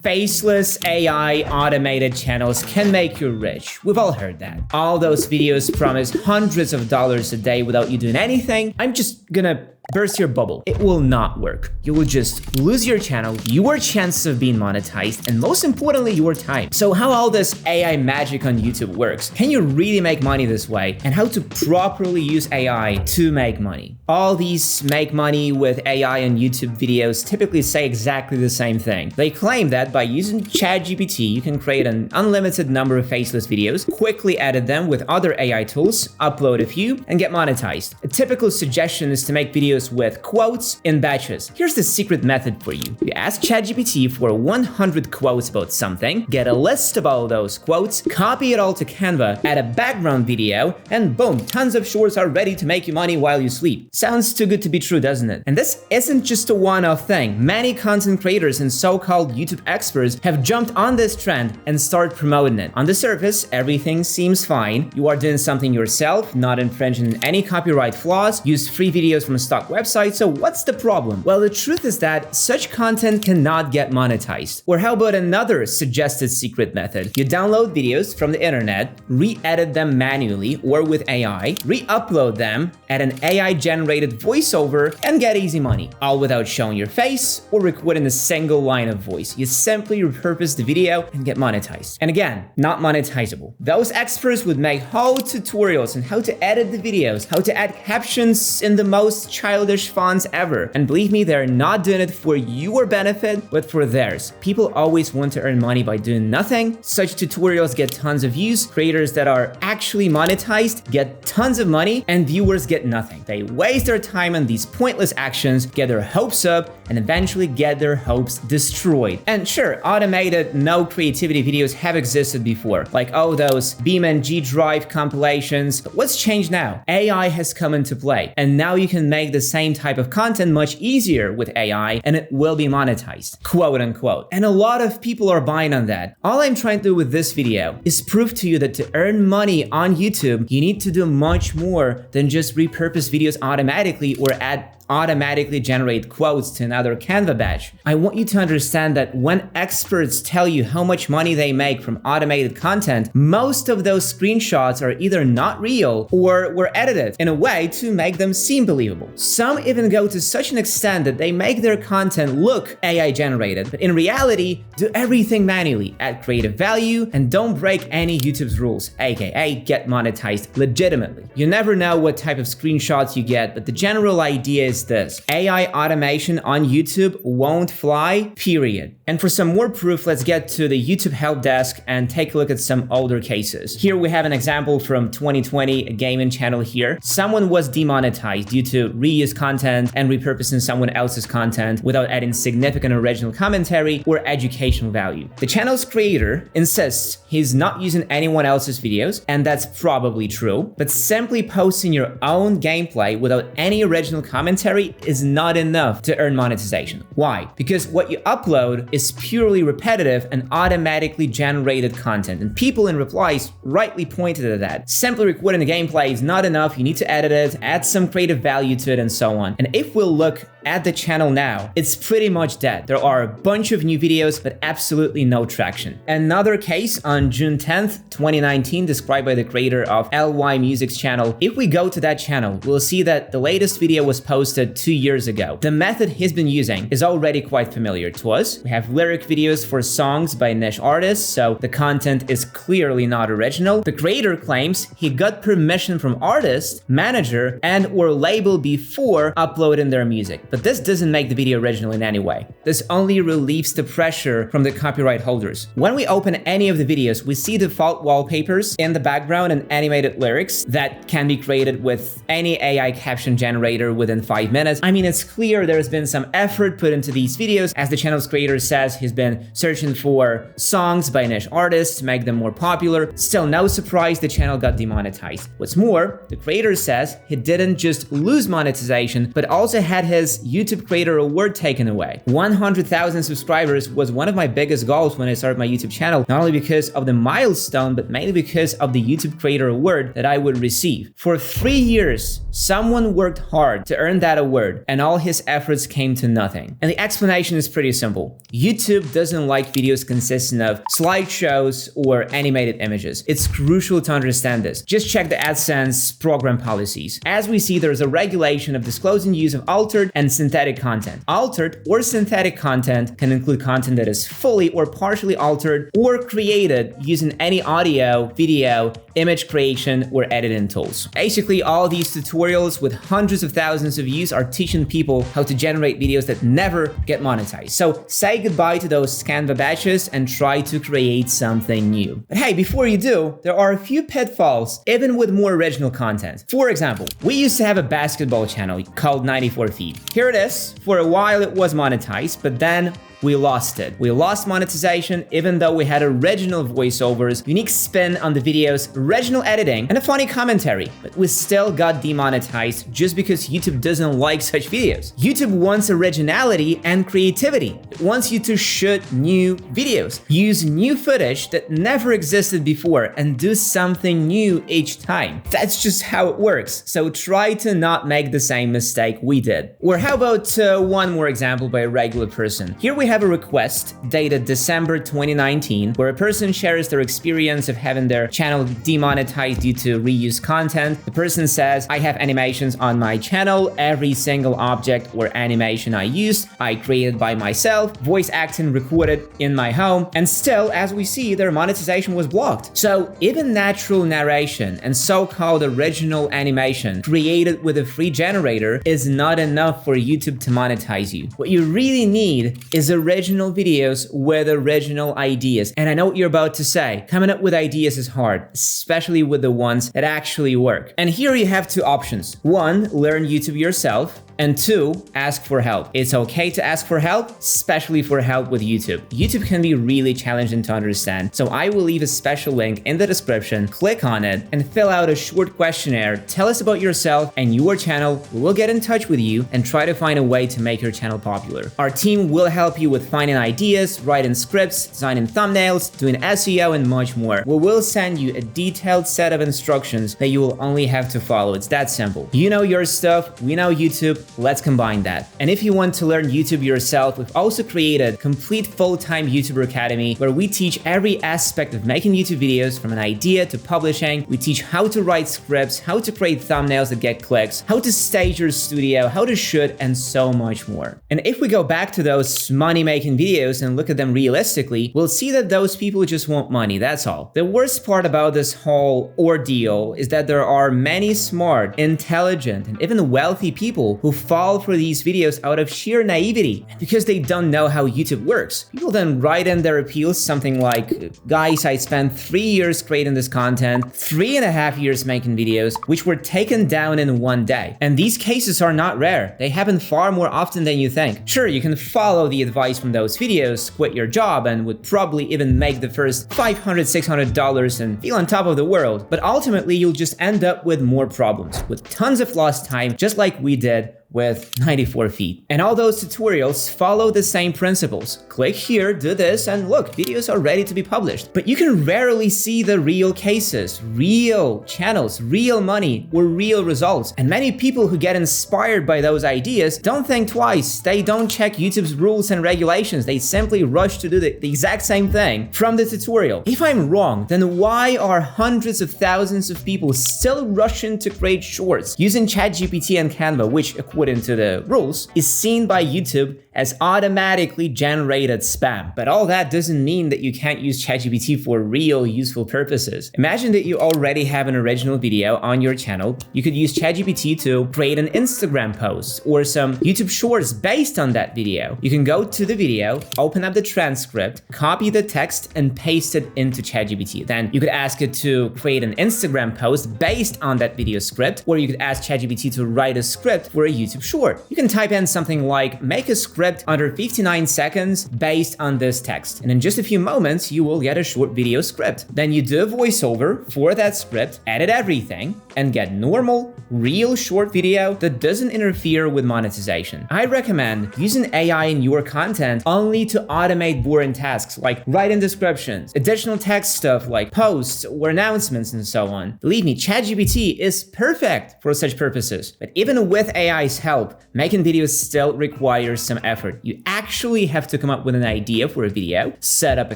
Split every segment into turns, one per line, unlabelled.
Faceless AI automated channels can make you rich. We've all heard that. All those videos promise hundreds of dollars a day without you doing anything. I'm just gonna burst your bubble. It will not work. You will just lose your channel, your chance of being monetized, and most importantly, your time. So how all this AI magic on YouTube works? Can you really make money this way? And how to properly use AI to make money? All these make money with AI on YouTube videos typically say exactly the same thing. They claim that by using ChatGPT, you can create an unlimited number of faceless videos, quickly edit them with other AI tools, upload a few, and get monetized. A typical suggestion is to make videos with quotes in batches. Here's the secret method for you. You ask ChatGPT for 100 quotes about something, get a list of all those quotes, copy it all to Canva, add a background video, and boom, tons of shorts are ready to make you money while you sleep. Sounds too good to be true, doesn't it? And this isn't just a one-off thing. Many content creators and so-called YouTube experts have jumped on this trend and started promoting it. On the surface, everything seems fine. You are doing something yourself, not infringing any copyright flaws, use free videos from a stock website, so what's the problem? Well, the truth is that such content cannot get monetized. Or how about another suggested secret method? You download videos from the internet, re-edit them manually or with AI, re-upload them, add an AI-generated voiceover, and get easy money, all without showing your face or recording a single line of voice. You simply repurpose the video and get monetized. And again, not monetizable. Those experts would make whole tutorials on how to edit the videos, how to add captions in the most childish fonts ever. And believe me, they're not doing it for your benefit, but for theirs. People always want to earn money by doing nothing. Such tutorials get tons of views, creators that are actually monetized get tons of money, and viewers get nothing. They waste their time on these pointless actions, get their hopes up, and eventually get their hopes destroyed. And sure, automated, no creativity videos have existed before, like those Beam and G Drive compilations. But what's changed now? AI has come into play, and now you can make the same type of content much easier with AI, and it will be monetized, quote unquote. And a lot of people are buying on that. All I'm trying to do with this video is prove to you that to earn money on YouTube, you need to do much more than just repurpose videos automatically or add automatically generate quotes to another Canva badge. I want you to understand that when experts tell you how much money they make from automated content, most of those screenshots are either not real or were edited in a way to make them seem believable. Some even go to such an extent that they make their content look AI generated, but in reality, do everything manually, add creative value, and don't break any YouTube's rules, aka get monetized legitimately. You never know what type of screenshots you get, but the general idea is this: AI automation on YouTube won't fly, period. And for some more proof, let's get to the YouTube help desk and take a look at some older cases. Here we have an example from 2020, a gaming channel here. Someone was demonetized due to reuse content and repurposing someone else's content without adding significant original commentary or educational value. The channel's creator insists he's not using anyone else's videos, and that's probably true, but simply posting your own gameplay without any original commentary is not enough to earn monetization. Why? Because what you upload is purely repetitive and automatically generated content, and people in replies rightly pointed at that. Simply recording the gameplay is not enough, you need to edit it, add some creative value to it, and so on. And if we'll look at the channel now, it's pretty much dead. There are a bunch of new videos, but absolutely no traction. Another case on June 10th, 2019, described by the creator of LY Music's channel. If we go to that channel, we'll see that the latest video was posted 2 years ago. The method he's been using is already quite familiar to us. We have lyric videos for songs by niche artists, so the content is clearly not original. The creator claims he got permission from artist, manager, and or label before uploading their music. But this doesn't make the video original in any way. This only relieves the pressure from the copyright holders. When we open any of the videos, we see default wallpapers in the background and animated lyrics that can be created with any AI caption generator within 5 minutes. I mean, it's clear there's been some effort put into these videos. As the channel's creator says, he's been searching for songs by niche artists to make them more popular. Still no surprise the channel got demonetized. What's more, the creator says he didn't just lose monetization, but also had his his YouTube Creator Award taken away. 100,000 subscribers was one of my biggest goals when I started my YouTube channel, not only because of the milestone, but mainly because of the YouTube Creator Award that I would receive. For 3 years, someone worked hard to earn that award, and all his efforts came to nothing. And the explanation is pretty simple. YouTube doesn't like videos consisting of slideshows or animated images. It's crucial to understand this. Just check the AdSense program policies. As we see, there's a regulation of disclosing use of altered and synthetic content. Altered or synthetic content can include content that is fully or partially altered or created using any audio, video, image creation, or editing tools. Basically, all these tutorials with hundreds of thousands of views are teaching people how to generate videos that never get monetized. So say goodbye to those Canva batches and try to create something new. But hey, before you do, there are a few pitfalls even with more original content. For example, we used to have a basketball channel called 94 Feet. Here it is. For a while it was monetized, but then we lost it. We lost monetization even though we had original voiceovers, unique spin on the videos, original editing, and a funny commentary. But we still got demonetized just because YouTube doesn't like such videos. YouTube wants originality and creativity. It wants you to shoot new videos, use new footage that never existed before, and do something new each time. That's just how it works. So try to not make the same mistake we did. Or how about one more example by a regular person? Here we have a request dated December 2019 where a person shares their experience of having their channel demonetized due to reused content. The person says, I have animations on my channel. Every single object or animation I used, I created by myself, voice acting recorded in my home, and still, as we see, their monetization was blocked. So even natural narration and so-called original animation created with a free generator is not enough for YouTube to monetize you. What you really need is original videos with original ideas. And I know what you're about to say. Coming up with ideas is hard, especially with the ones that actually work. And here you have two options. One, learn YouTube yourself. And two, ask for help. It's okay to ask for help, especially for help with YouTube. YouTube can be really challenging to understand, so I will leave a special link in the description. Click on it and fill out a short questionnaire. Tell us about yourself and your channel. We will get in touch with you and try to find a way to make your channel popular. Our team will help you with finding ideas, writing scripts, designing thumbnails, doing SEO, and much more. We will send you a detailed set of instructions that you will only have to follow. It's that simple. You know your stuff, we know YouTube. Let's combine that. And if you want to learn YouTube yourself, we've also created complete full-time YouTuber Academy where we teach every aspect of making YouTube videos from an idea to publishing. We teach how to write scripts, how to create thumbnails that get clicks, how to stage your studio, how to shoot, and so much more. And if we go back to those money-making videos and look at them realistically, we'll see that those people just want money, that's all. The worst part about this whole ordeal is that there are many smart, intelligent, and even wealthy people who fall for these videos out of sheer naivety because they don't know how YouTube works. People then write in their appeals something like, guys, I spent 3 years creating this content, 3.5 years making videos, which were taken down in one day. And these cases are not rare. They happen far more often than you think. Sure, you can follow the advice from those videos, quit your job, and would probably even make the first $500, $600 and feel on top of the world. But ultimately, you'll just end up with more problems, with tons of lost time, just like we did with 94 Feet. And all those tutorials follow the same principles. Click here, do this, and look, videos are ready to be published. But you can rarely see the real cases, real channels, real money, or real results. And many people who get inspired by those ideas don't think twice. They don't check YouTube's rules and regulations. They simply rush to do the exact same thing from the tutorial. If I'm wrong, then why are hundreds of thousands of people still rushing to create shorts using ChatGPT and Canva, which, according to the rules, is seen by YouTube as automatically generated spam? But all that doesn't mean that you can't use ChatGPT for real useful purposes. Imagine that you already have an original video on your channel. You could use ChatGPT to create an Instagram post or some YouTube shorts based on that video. You can go to the video, open up the transcript, copy the text, and paste it into ChatGPT. Then you could ask it to create an Instagram post based on that video script, or you could ask ChatGPT to write a script for a YouTube short. You can type in something like, make a script script under 59 seconds based on this text. And in just a few moments, you will get a short video script. Then you do a voiceover for that script, edit everything, and get normal, real short video that doesn't interfere with monetization. I recommend using AI in your content only to automate boring tasks like writing descriptions, additional text stuff like posts or announcements and so on. Believe me, ChatGPT is perfect for such purposes. But even with AI's help, making videos still requires some effort. You actually have to come up with an idea for a video, set up a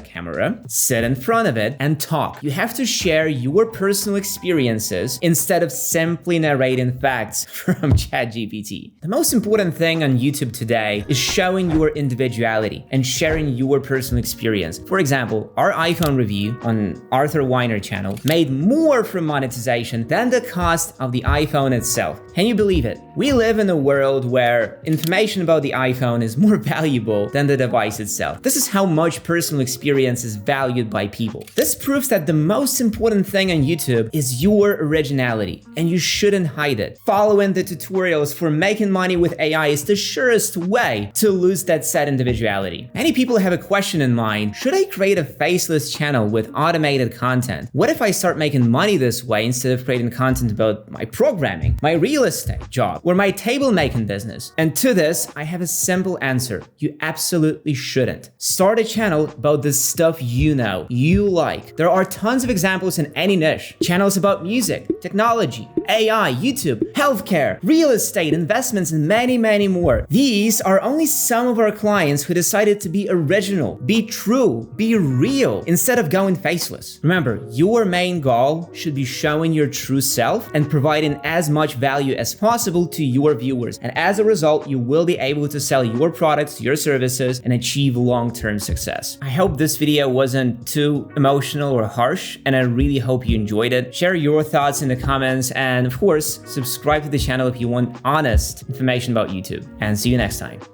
camera, sit in front of it, and talk. You have to share your personal experiences instead of simply narrating facts from ChatGPT. The most important thing on YouTube today is showing your individuality and sharing your personal experience. For example, our iPhone review on Arthur Weiner channel made more from monetization than the cost of the iPhone itself. Can you believe it? We live in a world where information about the iPhone is more valuable than the device itself. This is how much personal experience is valued by people. This proves that the most important thing on YouTube is your originality, and you shouldn't hide it. Following the tutorials for making money with AI is the surest way to lose that said individuality. Many people have a question in mind: should I create a faceless channel with automated content? What if I start making money this way instead of creating content about my programming, my real estate job, or my table making business? And to this, I have a simple answer: you absolutely shouldn't. Start a channel about the stuff you know, you like. There are tons of examples in any niche. Channels about music, technology, AI, YouTube, healthcare, real estate, investments, and many, many more. These are only some of our clients who decided to be original, be true, be real, instead of going faceless. Remember, your main goal should be showing your true self and providing as much value as possible to your viewers. And as a result, you will be able to sell your products, your services, and achieve long-term success. I hope this video wasn't too emotional or harsh, and I really hope you enjoyed it. Share your thoughts in the comments, and of course, subscribe to the channel if you want honest information about YouTube. And see you next time.